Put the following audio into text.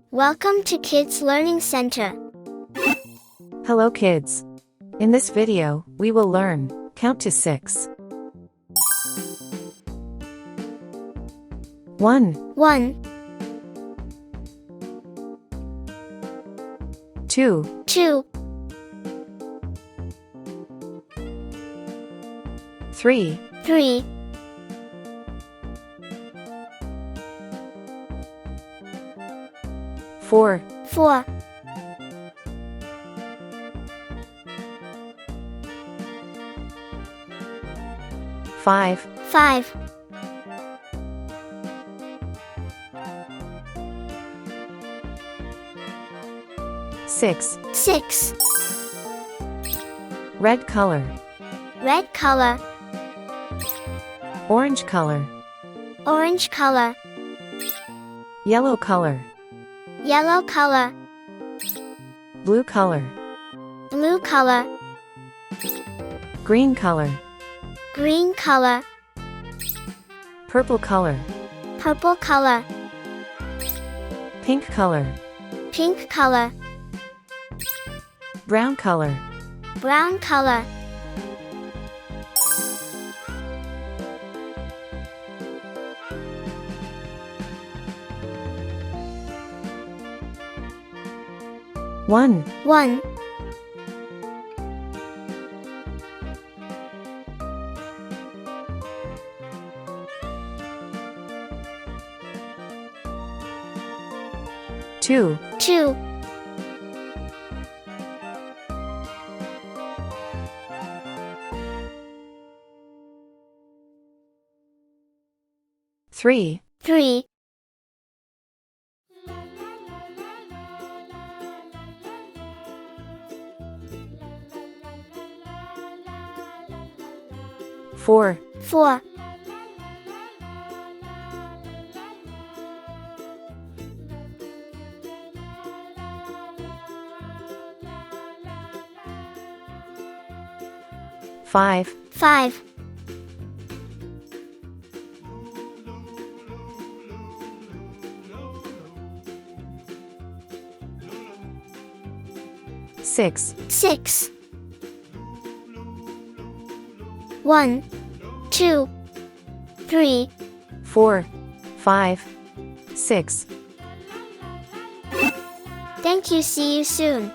Welcome to Kids Learning Center. Hello kids. In this video, we will learn count to 6. 1, 1, 2, 2, 3, 3, 4, 4, 5, 5, 6. 6, Red color, red color, orange color, orange color, yellow color, yellow color, blue color, blue color, green color, green color, purple color, purple color, pink color, pink color, brown color. brown color. One, 1, 2, 2, 3, 3, 4, 4, 5, 5, 6, 6, 1, 2, 3. 4, 5, 6. Thank you. See you soon.